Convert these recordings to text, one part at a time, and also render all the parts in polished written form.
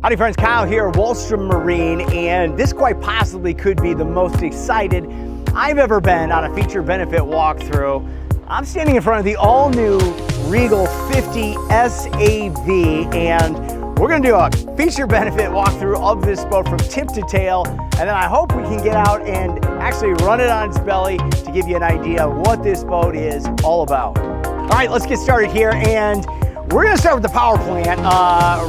Howdy friends, Kyle here, Wallstrom Marine, and this quite possibly could be the most excited I've ever been on a feature benefit walkthrough. I'm standing in front of the all-new Regal 50 SAV, and we're gonna do a feature benefit walkthrough of this boat from tip to tail, and then I hope we can get out and actually run it on its belly to give you an idea of what this boat is all about. All right, let's get started here, and we're gonna start with the power plant.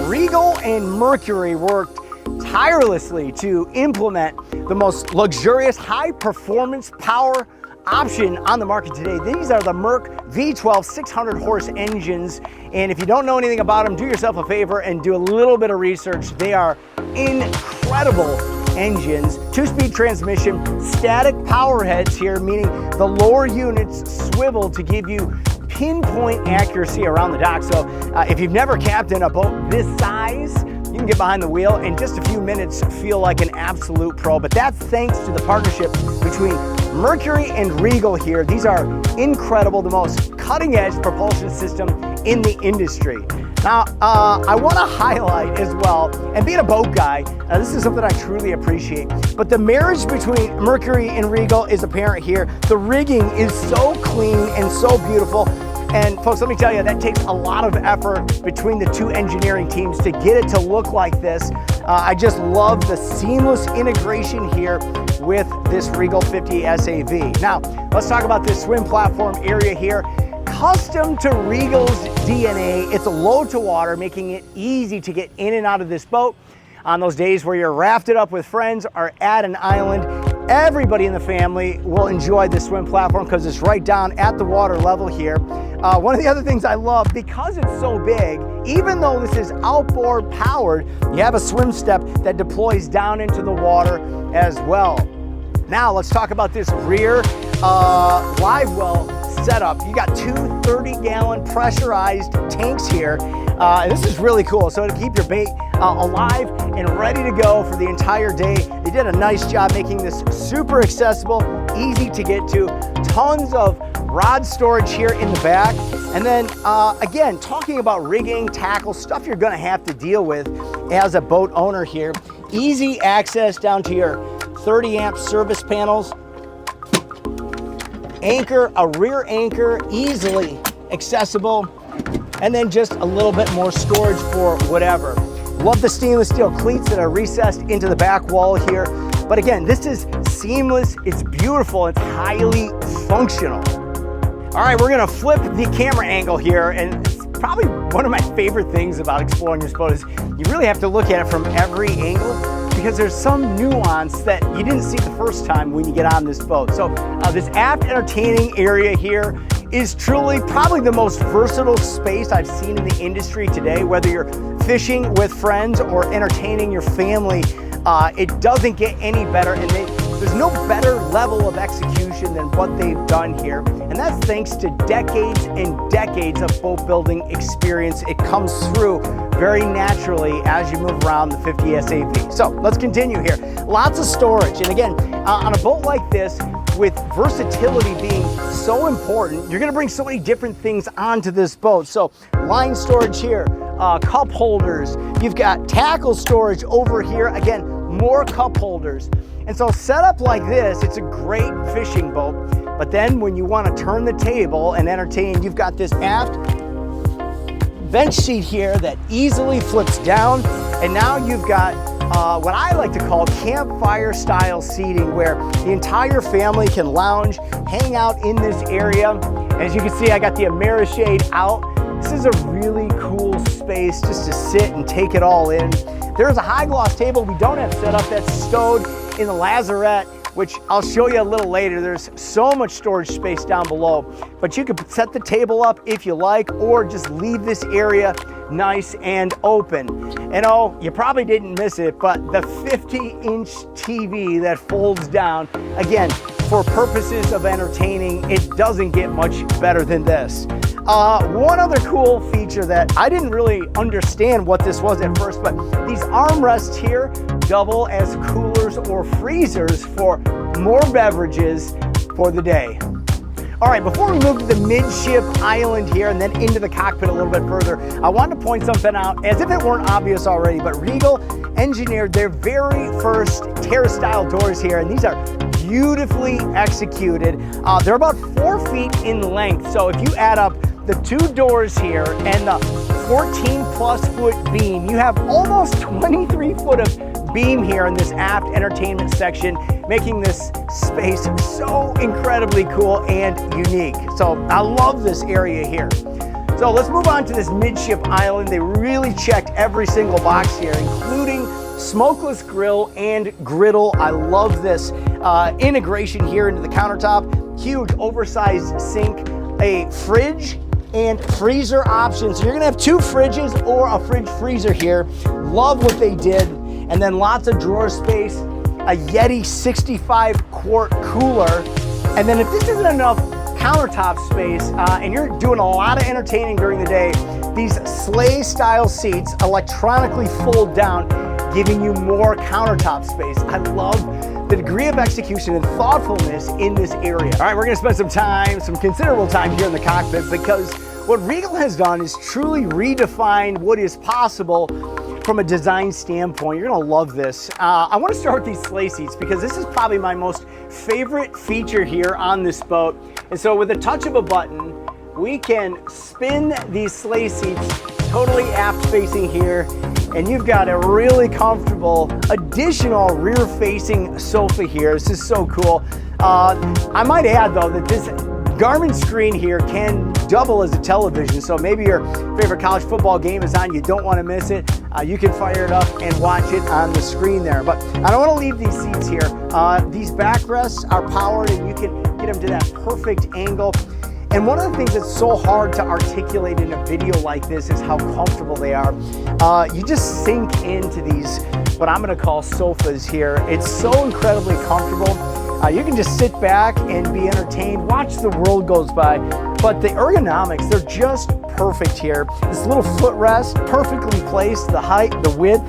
Regal and Mercury worked tirelessly to implement the most luxurious high-performance power option on the market today. These are the Merc V12 600 horse engines, and if you don't know anything about them, do yourself a favor and do a little bit of research. They are incredible engines. 2-speed transmission, static power heads here, meaning the lower units swivel to give you pinpoint accuracy around the dock. So if you've never captained a boat this size, you can get behind the wheel in just a few minutes, feel like an absolute pro. But that's thanks to the partnership between Mercury and Regal here. These are incredible, the most cutting edge propulsion system in the industry. Now, I want to highlight as well, and being a boat guy, this is something I truly appreciate, but the marriage between Mercury and Regal is apparent here. The rigging is so clean and so beautiful. And folks, let me tell you, that takes a lot of effort between the two engineering teams to get it to look like this. I just love the seamless integration here with this Regal 50 SAV. Now, let's talk about this swim platform area here. Custom to Regal's DNA, it's low to water, making it easy to get in and out of this boat. On those days where you're rafted up with friends or at an island, everybody in the family will enjoy this swim platform because it's right down at the water level here. One of the other things I love, because it's so big, even though this is outboard powered, you have a swim step that deploys down into the water as well. Now let's talk about this rear live well setup. You got two 30-gallon pressurized tanks here. This is really cool. So to keep your bait alive and ready to go for the entire day, they did a nice job making this super accessible, easy to get to. Tons of rod storage here in the back. And then again, talking about rigging, tackle, stuff you're gonna have to deal with as a boat owner here. Easy access down to your 30-amp service panels. Anchor, a rear anchor, easily accessible, and then just a little bit more storage for whatever. Love the stainless steel cleats that are recessed into the back wall here. But again, this is seamless, it's beautiful, it's highly functional. All right, we're gonna flip the camera angle here, and it's probably one of my favorite things about exploring this boat is you really have to look at it from every angle, because there's some nuance that you didn't see the first time when you get on this boat. So this aft entertaining area here is truly probably the most versatile space I've seen in the industry today. Whether you're fishing with friends or entertaining your family, it doesn't get any better, and there's no better level of execution than what they've done here. And that's thanks to decades and decades of boat building experience. It comes through very naturally as you move around the 50 SAV. So let's continue here. Lots of storage. And again, on a boat like this, with versatility being so important, you're gonna bring so many different things onto this boat. So line storage here, cup holders, you've got tackle storage over here. Again, more cup holders. And so set up like this, it's a great fishing boat. But then when you want to turn the table and entertain, you've got this aft bench seat here that easily flips down. And now you've got what I like to call campfire style seating, where the entire family can lounge, hang out in this area. As you can see, I got the immerse shade out. This is a really cool space just to sit and take it all in. There's a high gloss table we don't have set up that's stowed in the lazarette, which I'll show you a little later. There's so much storage space down below, but you could set the table up if you like, or just leave this area nice and open. And oh, you probably didn't miss it, but the 50-inch TV that folds down, again, for purposes of entertaining, it doesn't get much better than this. One other cool feature that I didn't really understand what this was at first, but these armrests here double as coolers or freezers for more beverages for the day. All right, before we move to the midship island here and then into the cockpit a little bit further, I wanted to point something out, as if it weren't obvious already, but Regal engineered their very first Terrace style doors here, and these are beautifully executed. They're about 4 feet in length, so if you add up the 2 doors here and the 14+ foot beam, you have almost 23 foot of beam here in this aft entertainment section, making this space so incredibly cool and unique. So I love this area here. So let's move on to this midship island. They really checked every single box here, including smokeless grill and griddle. I love this integration here into the countertop. Huge oversized sink, a fridge and freezer option. So you're gonna have 2 fridges or a fridge freezer here. Love what they did. And then lots of drawer space, a Yeti 65 quart cooler. And then if this isn't enough countertop space and you're doing a lot of entertaining during the day, these sleigh style seats electronically fold down, giving you more countertop space. I love the degree of execution and thoughtfulness in this area. All right, we're gonna spend some considerable time here in the cockpit, because what Regal has done is truly redefined what is possible from a design standpoint. You're gonna love this. I wanna start with these sleigh seats, because this is probably my most favorite feature here on this boat. And so with a touch of a button, we can spin these sleigh seats totally aft facing here, and you've got a really comfortable additional rear facing sofa here. This is so cool. I might add though that this Garmin screen here can double as a television, so maybe your favorite college football game is on, you don't want to miss it, you can fire it up and watch it on the screen there. But I don't want to leave these seats here. These backrests are powered, and you can get them to that perfect angle. And one of the things that's so hard to articulate in a video like this is how comfortable they are. You just sink into these, what I'm gonna call sofas here. It's so incredibly comfortable. You can just sit back and be entertained, watch the world goes by. But the ergonomics, they're just perfect here. This little footrest, perfectly placed, the height, the width,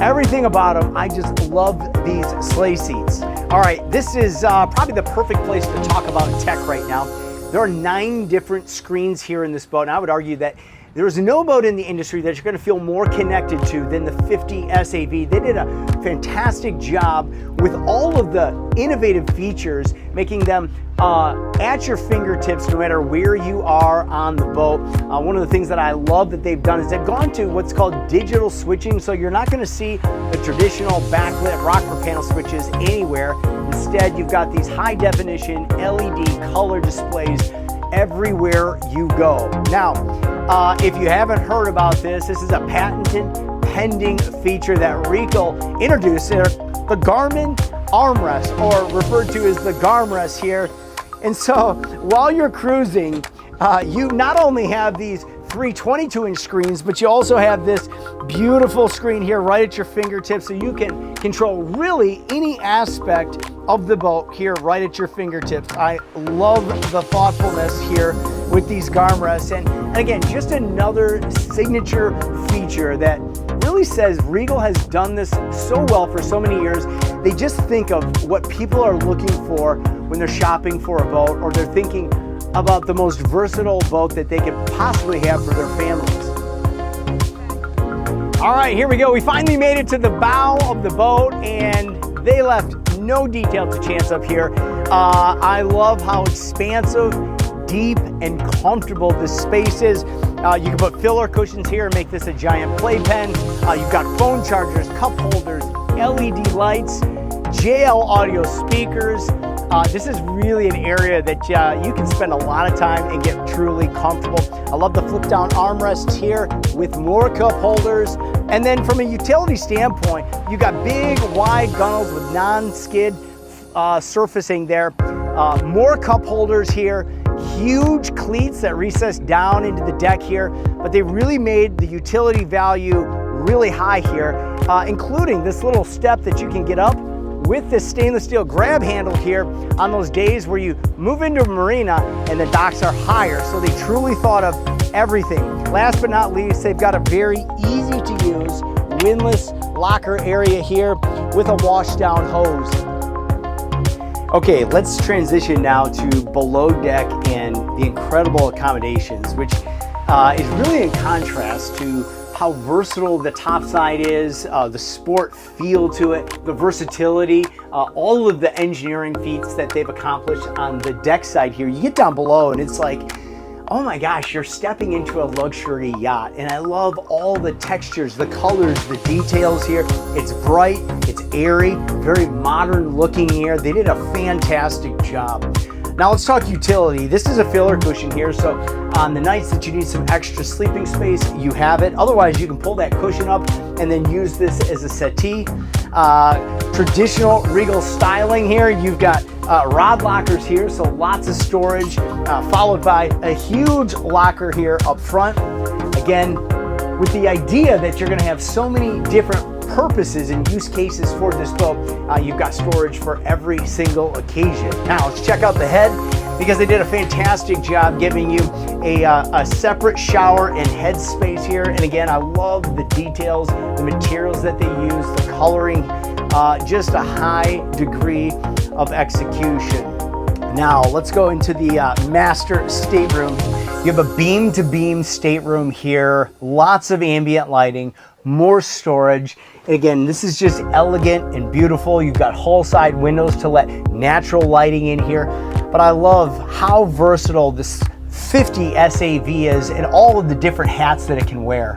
everything about them. I just love these sleigh seats. All right, this is probably the perfect place to talk about tech right now. There are 9 different screens here in this boat, and I would argue that there is no boat in the industry that you're going to feel more connected to than the 50 SAV. They did a fantastic job with all of the innovative features, making them at your fingertips no matter where you are on the boat. One of the things that I love that they've done is they've gone to what's called digital switching, so you're not going to see the traditional backlit rocker panel switches anywhere. Instead, you've got these high definition LED color displays everywhere you go. Now, if you haven't heard about this, this is a patented pending feature that Regal introduced, the Garmin armrest, or referred to as the GarmRests here. And so while you're cruising, you not only have these 3 22-inch screens, but you also have this beautiful screen here right at your fingertips, so you can control really any aspect of the boat here right at your fingertips. I love the thoughtfulness here with these GarmRests, and again, just another signature feature that really says Regal has done this so well for so many years. They just think of what people are looking for when they're shopping for a boat, or they're thinking about the most versatile boat that they could possibly have for their families. All right, here we go. We finally made it to the bow of the boat, and they left no detail to chance up here. I love how expansive, deep, and comfortable this space is. You can put filler cushions here and make this a giant playpen. You've got phone chargers, cup holders, LED lights, JL audio speakers. This is really an area that you can spend a lot of time and get truly comfortable. I love the flip down armrests here with more cup holders. And then from a utility standpoint, you got big wide gunnels with non-skid surfacing there. More cup holders here, huge cleats that recess down into the deck here, but they really made the utility value really high here, including this little step that you can get up with this stainless steel grab handle here on those days where you move into a marina and the docks are higher. So they truly thought of everything. Last but not least, they've got a very easy to use windlass locker area here with a wash down hose. Okay, let's transition now to below deck and the incredible accommodations, which is really in contrast to how versatile the topside is, the sport feel to it, the versatility, all of the engineering feats that they've accomplished on the deck side here. You get down below and it's like, oh my gosh, you're stepping into a luxury yacht. And I love all the textures, the colors, the details here. It's bright, it's airy, very modern looking here. They did a fantastic job. Now let's talk utility. This is a filler cushion here, so on the nights that you need some extra sleeping space, you have it. Otherwise, you can pull that cushion up and then use this as a settee. Traditional Regal styling here. You've got rod lockers here, so lots of storage, followed by a huge locker here up front. Again, with the idea that you're gonna have so many different purposes and use cases for this boat, you've got storage for every single occasion. Now let's check out the head, because they did a fantastic job giving you a separate shower and head space here. And again, I love the details, the materials that they use, the coloring, just a high degree of execution. Now let's go into the master stateroom. You have a beam to beam stateroom here, lots of ambient lighting, more storage. And again, this is just elegant and beautiful. You've got hull side windows to let natural lighting in here. But I love how versatile this 50 SAV is and all of the different hats that it can wear.